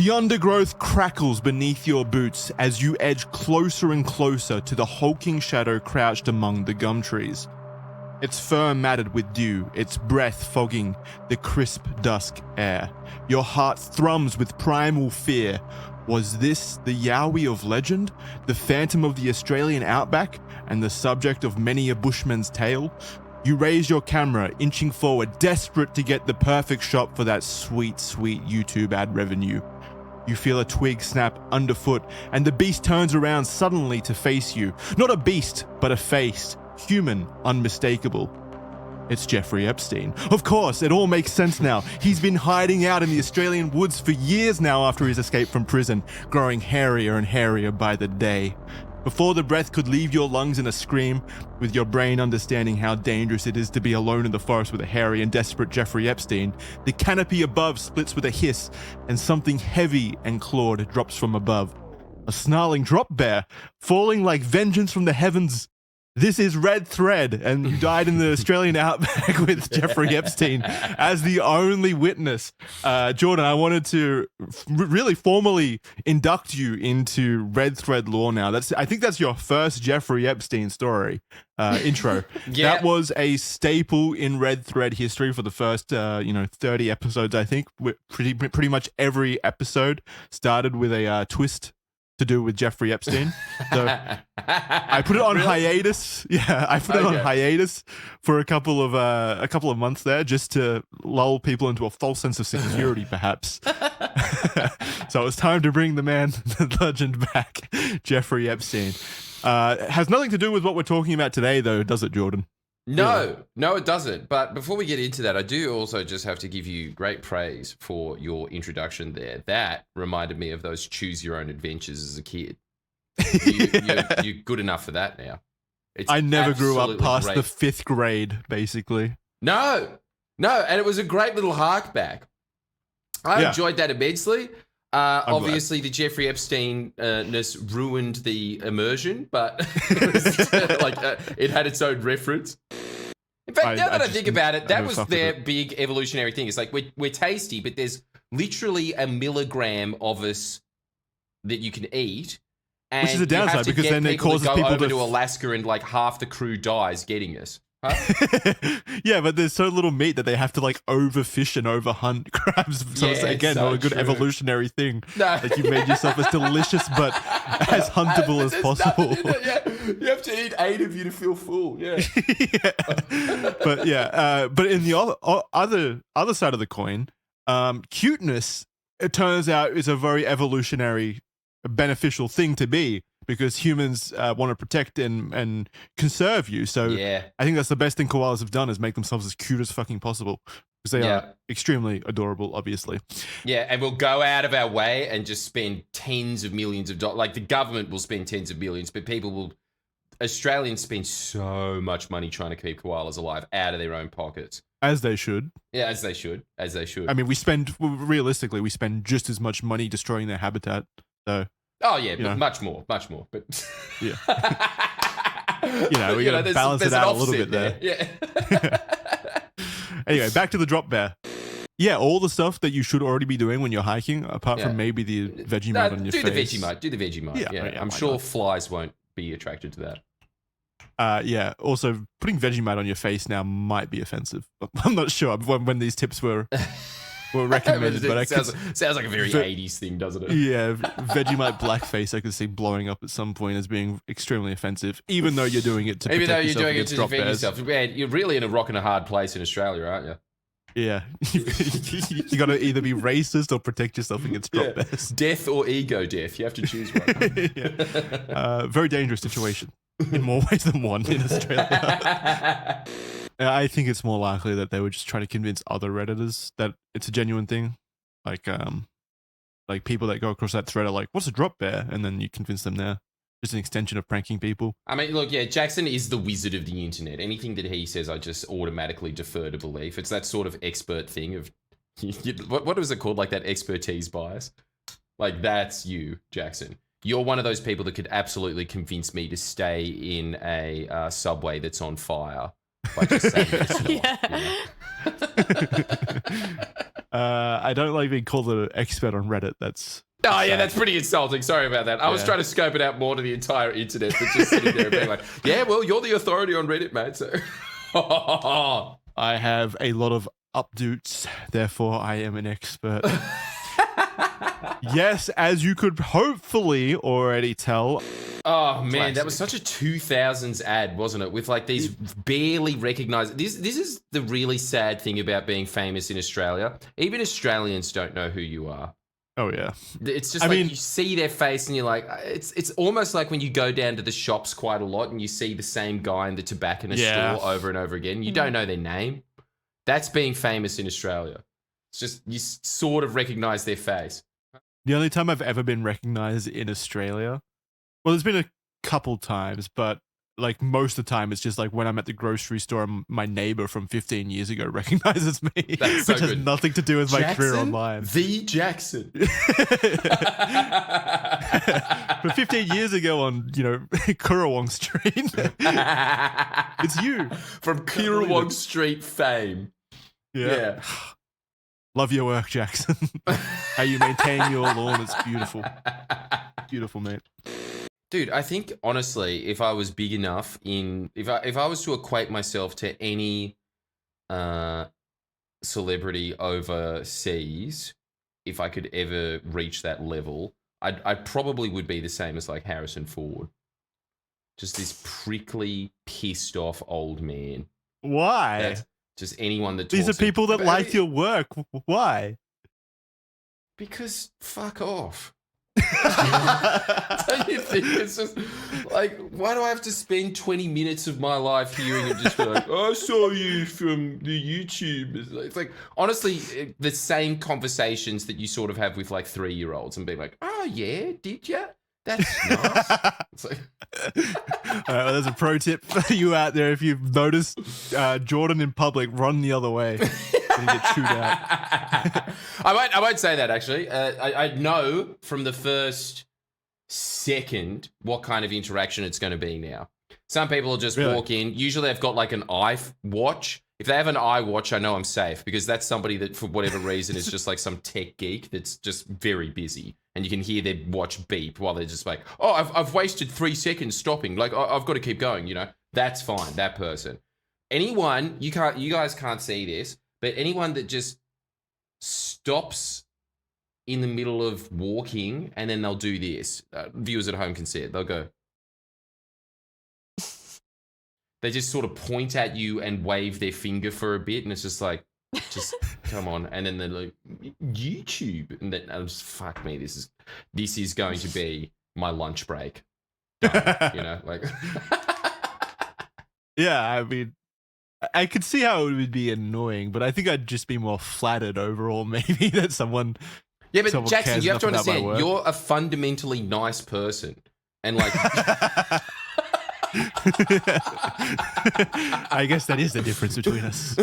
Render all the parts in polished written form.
The undergrowth crackles beneath your boots as you edge closer and closer to the hulking shadow crouched among the gum trees. Its fur matted with dew, its breath fogging the crisp dusk air. Your heart thrums with primal fear. Was this the Yowie of legend, the phantom of the Australian outback, and the subject of many a bushman's tale? You raise your camera, inching forward, desperate to get the perfect shot for that sweet, sweet YouTube ad revenue. You feel a twig snap underfoot, and the beast turns around suddenly to face you. Not a beast, but a face. Human, unmistakable. It's Jeffrey Epstein. Of course, it all makes sense now. He's been hiding out in the Australian woods for years now after his escape from prison, growing hairier and hairier by the day. Before the breath could leave your lungs in a scream, with your brain understanding how dangerous it is to be alone in the forest with a hairy and desperate Jeffrey Epstein, the canopy above splits with a hiss, and something heavy and clawed drops from above. A snarling drop bear, falling like vengeance from the heavens. This is Red Thread, and you died in the Australian outback with Jeffrey Epstein as the only witness. Jordan, I wanted to really formally induct you into Red Thread lore now. I think that's your first Jeffrey Epstein story intro. Yeah. That was a staple in Red Thread history for the first 30 episodes, I think. Pretty much every episode started with a twist to do with Jeffrey Epstein. So I put it on hiatus. Yeah, I put it on hiatus for a couple of months there, just to lull people into a false sense of security, perhaps. So it's time to bring the man, the legend back, Jeffrey Epstein. Has nothing to do with what we're talking about today, though, does it, Jordan? No, it doesn't. But before we get into that, I do also just have to give you great praise for your introduction there. That reminded me of those choose your own adventures as a kid. You're good enough for that now. I never grew up past the 5th grade, basically. No, and it was a great little hark back. I enjoyed that immensely. Obviously, the Jeffrey Epstein-ness ruined the immersion, but it had its own reference. In fact, now that I think about it, that was their big evolutionary thing. It's like, we're tasty, but there's literally a milligram of us that you can eat. And which is a downside, because then it causes people to go over to Alaska and like half the crew dies getting us. Huh? Yeah, but there's so little meat that they have to like overfish and overhunt crabs. So it's again not a good evolutionary thing. No. Like you made yourself as delicious but as huntable as possible. You have to eat 8 of you to feel full. Yeah. But in the other side of the coin, cuteness, it turns out, is a very evolutionary, beneficial thing to be. Because humans want to protect and conserve you. So I think that's the best thing koalas have done, is make themselves as cute as fucking possible. Because they are extremely adorable, obviously. Yeah, and we'll go out of our way and just spend tens of millions of dollars. Like the government will spend tens of millions, but Australians spend so much money trying to keep koalas alive out of their own pockets. As they should. Yeah, as they should. I mean, we spend just as much money destroying their habitat. So... Oh yeah, but much more. But yeah, we got to balance it out a little bit there. Yeah. Anyway, back to the drop bear. Yeah, all the stuff that you should already be doing when you're hiking, apart from maybe the Vegemite on your face. Do the Vegemite. Yeah, I'm sure flies won't be attracted to that. Also, putting Vegemite on your face now might be offensive. I'm not sure when these tips were recommended, but it sounds like a very 80s thing, doesn't it? Yeah, Vegemite blackface I could see blowing up at some point as being extremely offensive, even though you're doing it to protect yourself against drop bears. Man, you're really in a rock and a hard place in Australia, aren't you? Yeah. You got to either be racist or protect yourself against drop bears. Death or ego death. You have to choose one. Very dangerous situation in more ways than one in Australia. I think it's more likely that they were just trying to convince other Redditors that it's a genuine thing. Like people that go across that thread are like, what's a drop bear? And then you convince them there. Just an extension of pranking people. I mean, look, Jackson is the wizard of the internet. Anything that he says, I just automatically defer to belief. It's that sort of expert thing of, what was it called? Like that expertise bias? Like that's you, Jackson. You're one of those people that could absolutely convince me to stay in a subway that's on fire. By just saying it's not, I don't like being called an expert on Reddit. That's Oh, yeah, that's pretty insulting. Sorry about that. I was trying to scope it out more to the entire internet, but just sitting there and being like, yeah, well, you're the authority on Reddit, mate. So I have a lot of updates, therefore I am an expert. Yes, as you could hopefully already tell. Oh, man, that was such a 2000s ad, wasn't it? With like these barely recognized... This is the really sad thing about being famous in Australia. Even Australians don't know who you are. Oh, yeah. It's just you see their face and you're like, it's almost like when you go down to the shops quite a lot and you see the same guy in the tobacconist store over and over again. You don't know their name. That's being famous in Australia. It's just, you sort of recognize their face. The only time I've ever been recognized in Australia, well, there's been a couple times, but like most of the time it's just like when I'm at the grocery store and my neighbor from 15 years ago recognizes me, That's so which has nothing to do with my career online. The Jackson. But 15 years ago on, Currawong Street, it's you. From Currawong Street fame. Yeah. Love your work, Jackson. How you maintain your lawn is beautiful. Beautiful, mate. Dude, I think honestly, if I was big enough if I was to equate myself to any celebrity overseas, if I could ever reach that level, I probably would be the same as like Harrison Ford. Just this prickly, pissed off old man. Why? That's just anyone that These are people that like your work. Why? Because fuck off. Don't you think it's just like, why do I have to spend 20 minutes of my life hearing it just be like, I saw you from the YouTube? It's like, honestly, the same conversations that you sort of have with like 3-year-olds and being like, oh yeah, did you? That's nice. It's like... All right, well, there's a pro tip for you out there. If you've noticed Jordan in public, run the other way. Get chewed out. I won't say that actually. I know from the first second what kind of interaction it's going to be now. Some people will just walk in. Usually they've got like an iWatch. If they have an iWatch, I know I'm safe because that's somebody that for whatever reason is just like some tech geek that's just very busy. And you can hear their watch beep while they're just like, oh, I've wasted 3 seconds stopping. Like, I've got to keep going, That's fine, that person. Anyone, you guys can't see this, but anyone that just stops in the middle of walking and then they'll do this. Viewers at home can see it. They'll go. They just sort of point at you and wave their finger for a bit, and it's just like, just come on. And then they're like, YouTube. And then I'm just, fuck me, this is going to be my lunch break. Like. Yeah, I mean, I could see how it would be annoying, but I think I'd just be more flattered overall, maybe, that someone. Yeah, but Jackson, you have to understand, you're a fundamentally nice person. And like. I guess that is the difference between us.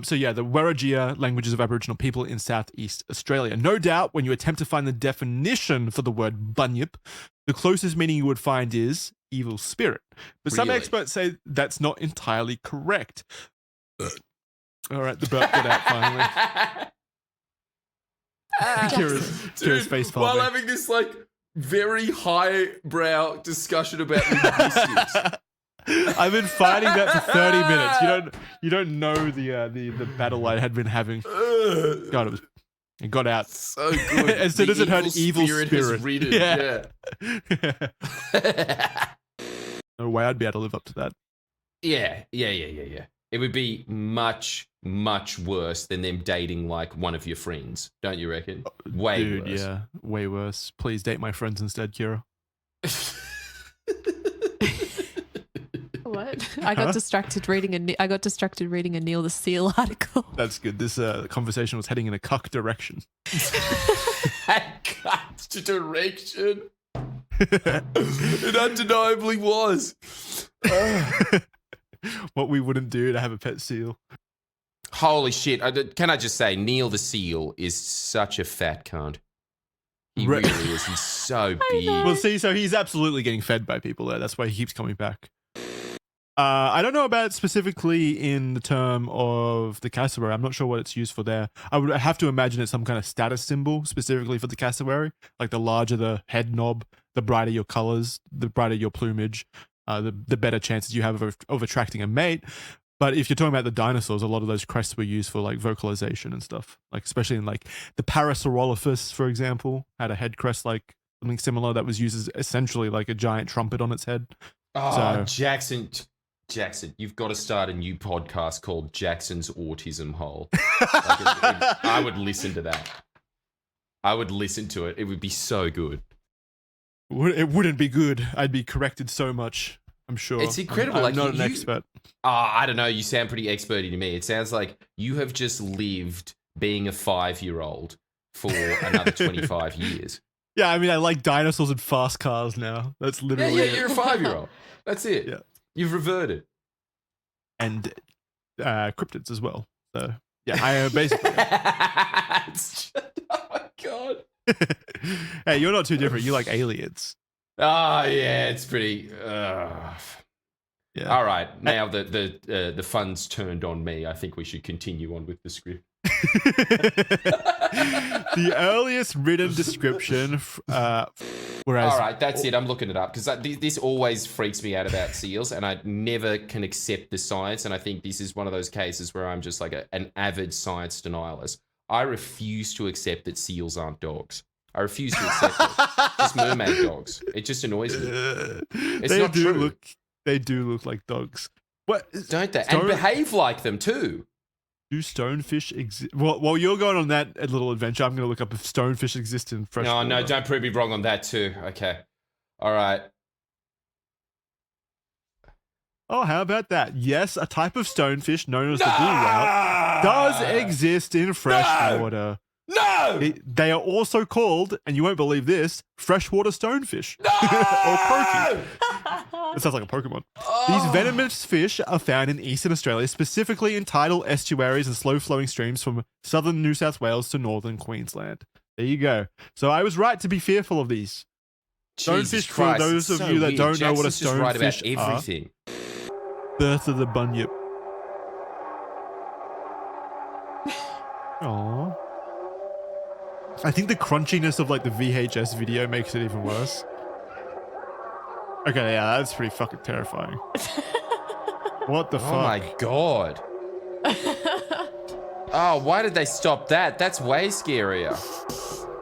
So yeah, the Wiradjuri languages of Aboriginal people in Southeast Australia. No doubt, when you attempt to find the definition for the word bunyip, the closest meaning you would find is evil spirit. But some experts say that's not entirely correct. All right, the burp got out finally. Kira's face palming. While having this like very highbrow discussion about linguistics. I've been fighting that for 30 minutes. You don't know the battle I had been having. God, it got out so good. As soon as it heard evil spirit. Has ridden. Yeah. No way I'd be able to live up to that. Yeah. It would be much, much worse than them dating like one of your friends, don't you reckon? Way worse. Yeah, way worse. Please date my friends instead, Kira. What? I got distracted reading a Neil the Seal article. That's good. This conversation was heading in a cuck direction. Cuck direction. It undeniably was. What we wouldn't do to have a pet seal. Holy shit. Can I just say, Neil the Seal is such a fat cunt. He really is. He's so big. Well, see, so he's absolutely getting fed by people there. That's why he keeps coming back. I don't know about it specifically in the term of the cassowary. I'm not sure what it's used for there. I would have to imagine it's some kind of status symbol specifically for the cassowary. Like the larger the head knob, the brighter your colors, the brighter your plumage, the better chances you have of attracting a mate. But if you're talking about the dinosaurs, a lot of those crests were used for like vocalization and stuff. Like especially in like the Parasaurolophus, for example, had a head crest like something similar that was used as essentially like a giant trumpet on its head. Oh, Jackson, you've got to start a new podcast called Jackson's Autism Hole. I would listen to that. I would listen to it. It would be so good. It wouldn't be good. I'd be corrected so much, I'm sure. It's incredible. I'm not an expert. I don't know. You sound pretty experty to me. It sounds like you have just lived being a 5-year-old for another 25 years. Yeah, I mean, I like dinosaurs and fast cars now. That's literally it. You're a 5-year-old. That's it. Yeah. You've reverted. And cryptids as well. So, yeah, I am basically... Oh, my God. Hey, you're not too different. You like aliens. Oh, yeah, it's pretty... Yeah. All right, now the fun's turned on me. I think we should continue on with the script. The earliest written description, whereas... All right, that's it. I'm looking it up because this always freaks me out about seals, and I never can accept the science. And I think this is one of those cases where I'm just like an avid science denialist. I refuse to accept that seals aren't dogs. I refuse to accept it. Just mermaid dogs. It just annoys me. It's not true. They do look like dogs. What? Don't they? And behave like them too. Do stonefish exist? Well, while you're going on that little adventure, I'm going to look up if stonefish exist in fresh water. No, don't prove me wrong on that too. Okay. All right. Oh, how about that? Yes, a type of stonefish known as the blue whale does exist in fresh water. No! They are also called, and you won't believe this, freshwater stonefish. No! Or croaky. It sounds like a Pokemon. Oh. These venomous fish are found in eastern Australia, specifically in tidal estuaries and slow-flowing streams from southern New South Wales to northern Queensland. There you go. So I was right to be fearful of these. Stonefish, for those of you that don't know what a stonefish are. Birth of the Bunyip. Aww. I think the crunchiness of like the VHS video makes it even worse. Okay, yeah, that's pretty fucking terrifying. What the fuck? Oh my God. Oh, why did they stop that? That's way scarier.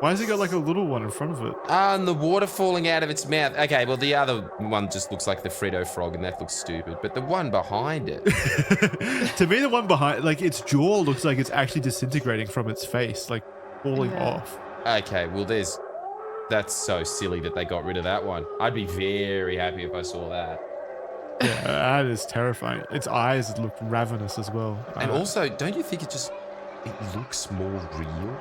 Why has it got like a little one in front of it? And the water falling out of its mouth. Okay, well, the other one just looks like the Freddo frog, and that looks stupid. But the one behind it. To me, the one behind, like its jaw looks like it's actually disintegrating from its face, like falling off. Okay, well, that's so silly that they got rid of that one. I'd be very happy if I saw that. Yeah, that is terrifying. Its eyes look ravenous as well. And also, don't you think it looks more real?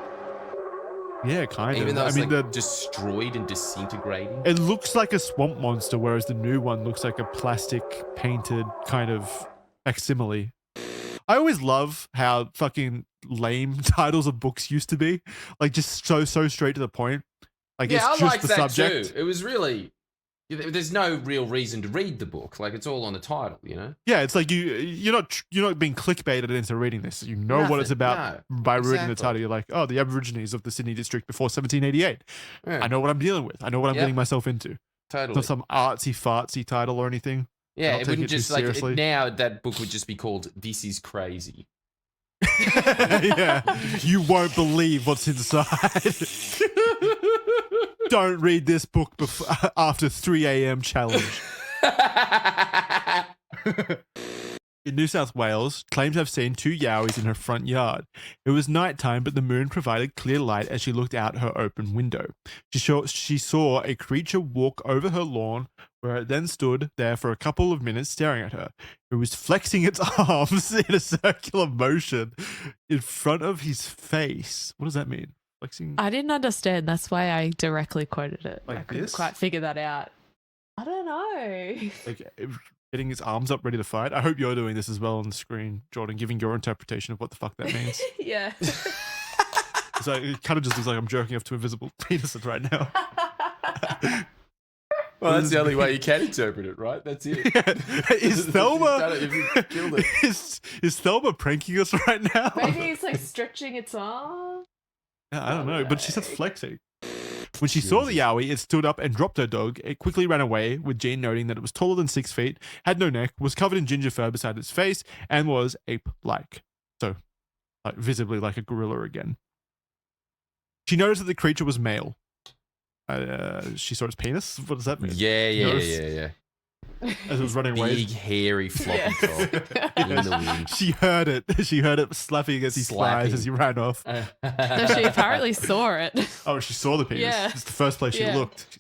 Yeah, kind of. Even though it's like destroyed and disintegrating. It looks like a swamp monster, whereas the new one looks like a plastic painted kind of facsimile. I always love how fucking lame titles of books used to be. Like just so straight to the point. Like it's just the subject. Too. It was really... There's no real reason to read the book. Like it's all on the title, you know? Yeah, it's like you're not being clickbaited into reading this. You know what it's about by reading the title. You're like, oh, the Aborigines of the Sydney district before 1788. Yeah. I know what I'm dealing with. I know what I'm getting myself into. Totally. It's not some artsy fartsy title or anything. Yeah, it wouldn't just like now that book would just be called "This Is Crazy." Yeah, you won't believe what's inside. Don't read this book after 3 a.m. challenge. In New South Wales, claims have seen 2 yowies in her front yard. It was nighttime, but the moon provided clear light as she looked out her open window. She saw a creature walk over her lawn, where it then stood there for a couple of minutes staring at her. It was flexing its arms in a circular motion in front of his face. What does that mean? Flexing? I didn't understand. That's why I directly quoted it. Like I couldn't this? quite figure that out. I don't know. Like getting his arms up ready to fight. I hope you're doing this as well on the screen, Jordan, giving your interpretation of what the fuck that means. Yeah. So it kind of just looks like I'm jerking off to invisible penises right now. Well, that's the only way you can interpret it, right? That's it. Is Thelma If you killed it. is Thelma pranking us right now? Maybe it's like stretching its arm. Yeah, I don't know, but she said flexing. When she saw the Yowie, it stood up and dropped her dog. It quickly ran away, with Jean noting that it was taller than 6 feet, had no neck, was covered in ginger fur beside its face, and was ape-like. So, like, visibly like a gorilla again. She noticed that the creature was male. She saw its penis? What does that mean? Yeah. As it was running away. Big, hairy, floppy cock in the wind. She heard it. She heard it slapping against his thighs as he ran off. No, she apparently saw it. Oh, she saw the penis. Yeah. It's the first place she looked.